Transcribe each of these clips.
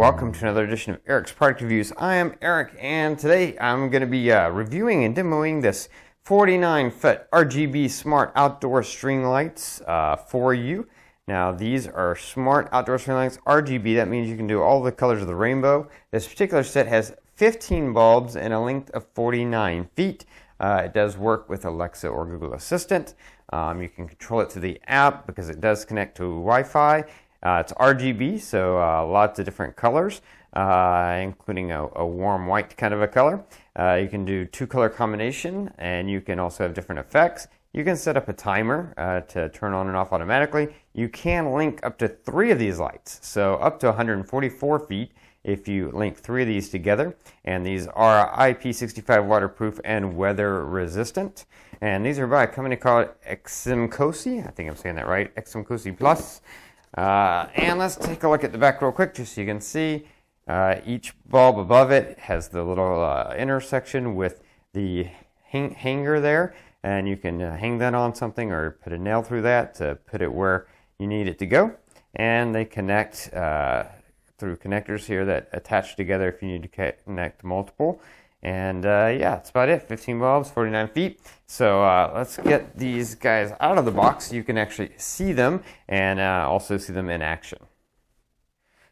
welcome to another edition of Eric's Product Reviews. I am Eric, and today I'm going to be reviewing and demoing this 49-foot RGB smart outdoor string lights for you. Now, these are smart outdoor string lights, RGB. That means you can do all the colors of the rainbow. This particular set has 15 bulbs and a length of 49 feet. It does work with Alexa or Google Assistant. You can control it through the app because it does connect to Wi-Fi. It's RGB, so lots of different colors, including a warm white kind of a color. You can do two-color combination, and you can also have different effects. You can set up a timer to turn on and off automatically. You can link up to 3 of these lights, so up to 144 feet if you link 3 of these together. And these are IP65 waterproof and weather resistant. And these are by a company called XMCOSY. I think I'm saying that right, XMCOSY Plus. And let's take a look at the back real quick just so you can see. Each bulb above it has the little intersection with the hanger there, and you can hang that on something or put a nail through that to put it where you need it to go. And they connect through connectors here that attach together if you need to connect multiple. And yeah, that's about it. 15 bulbs, 49 feet. So let's get these guys out of the box so you can actually see them and also see them in action.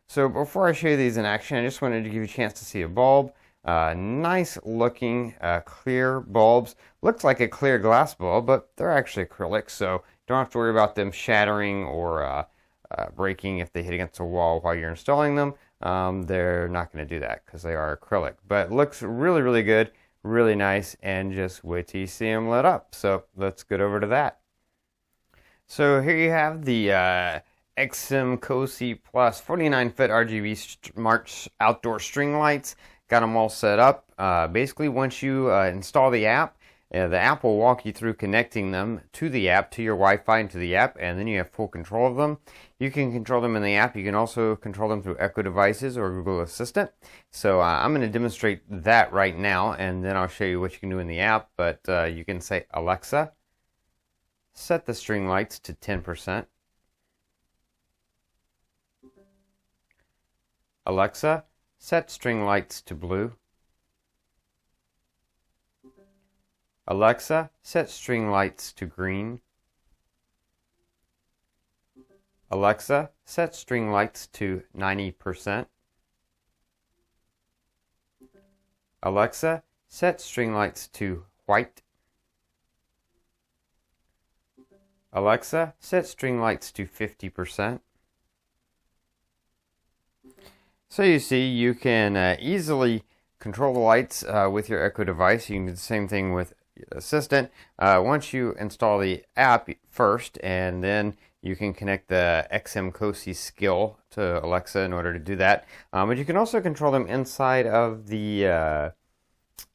So before I show you these in action, I just wanted to give you a chance to see a bulb. Nice looking clear bulbs. Looks like a clear glass bulb, but they're actually acrylic, so don't have to worry about them shattering or breaking if they hit against a wall while you're installing them. They're not going to do that because they are acrylic, but looks really, really good, really nice, and just wait till you see them lit up. So let's get over to that. So here you have the XMCOSY Plus 49-foot RGB smart outdoor string lights. Got them all set up. Basically, once you install the app will walk you through connecting them to the app, to your Wi-Fi and to the app, and then you have full control of them. You can control them in the app. You can also control them through Echo devices or Google Assistant. So I'm going to demonstrate that right now, and then I'll show you what you can do in the app. But you can say, Alexa, set the string lights to 10%. Alexa, set string lights to blue. Alexa, set string lights to green. Alexa, set string lights to 90%. Alexa, set string lights to white. Alexa, set string lights to 50%. So you see, you can easily control the lights with your Echo device. You can do the same thing with Assistant. Once you install the app first, and then you can connect the XMCOSY skill to Alexa in order to do that. But you can also control them inside of the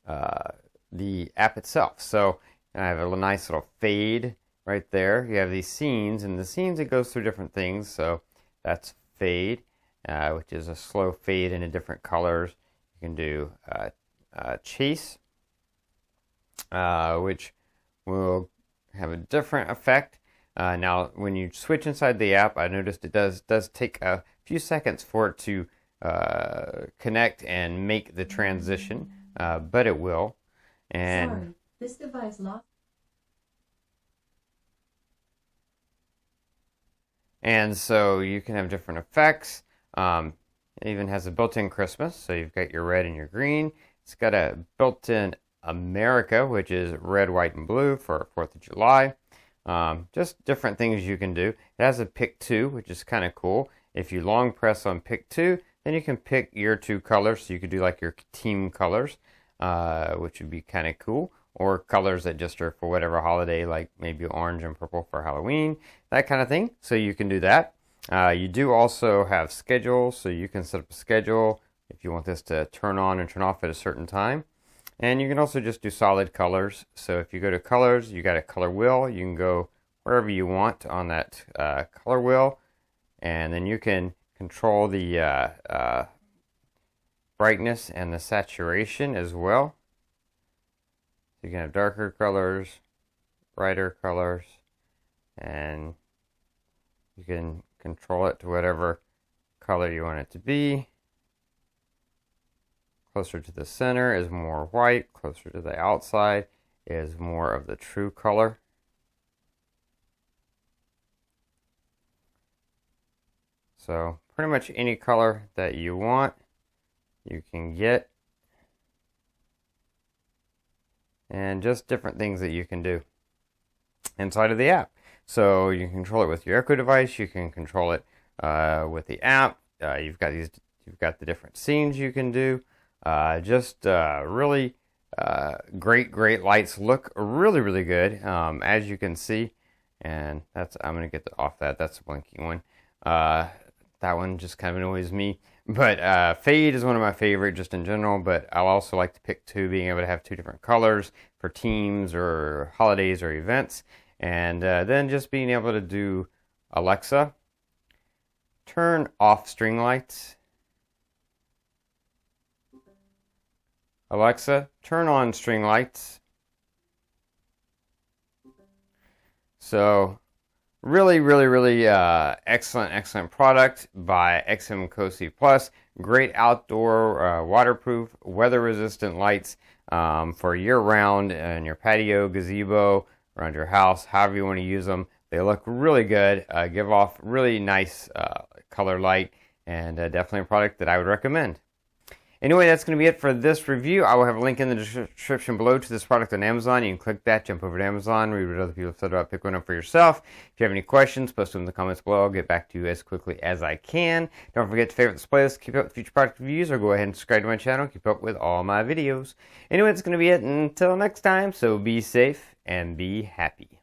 app itself. So I have a nice little fade right there. You have these scenes, and the scenes, it goes through different things. So that's fade, which is a slow fade into different colors. You can do chase, which will have a different effect. Now, when you switch inside the app, I noticed it does take a few seconds for it to connect and make the transition, but it will. And sorry, this device locked. And so you can have different effects. It even has a built-in Christmas, so you've got your red and your green. It's got a built-in America, which is red, white, and blue for 4th of July. Just different things you can do. It has a pick 2, which is kind of cool. If you long press on pick 2, then you can pick your 2 colors. So you could do like your team colors, which would be kind of cool. Or colors that just are for whatever holiday, like maybe orange and purple for Halloween, that kind of thing. So you can do that. You do also have schedules, so you can set up a schedule if you want this to turn on and turn off at a certain time. And you can also just do solid colors. So if you go to colors, you got a color wheel. You can go wherever you want on that color wheel. And then you can control the brightness and the saturation as well. So you can have darker colors, brighter colors, and you can control it to whatever color you want it to be. closer to the center is more white, closer to the outside is more of the true color. So pretty much any color that you want, you can get. And just different things that you can do inside of the app. So you can control it with your Echo device. You can control it with the app. You've got the different scenes you can do. Really great lights. Look really good, as you can see. And I'm gonna get off that. That's a blinking one. That one just kind of annoys me. But fade is one of my favorite just in general, but I'll also like to pick two, being able to have two different colors for teams or holidays or events. And then just being able to do Alexa, turn off string lights. Alexa, turn on string lights. So really excellent product by XMCOSY Plus. Great outdoor, waterproof, weather resistant lights for year round in your patio, gazebo, around your house, however you want to use them. They look really good, give off really nice color light, and definitely a product that I would recommend. Anyway, that's going to be it for this review. I will have a link in the description below to this product on Amazon. You can click that, jump over to Amazon, read what other people have said about, pick one up for yourself. If you have any questions, post them in the comments below. I'll get back to you as quickly as I can. Don't forget to favorite this playlist, keep up with future product reviews, or go ahead and subscribe to my channel. Keep up with all my videos. Anyway, that's going to be it until next time, so be safe and be happy.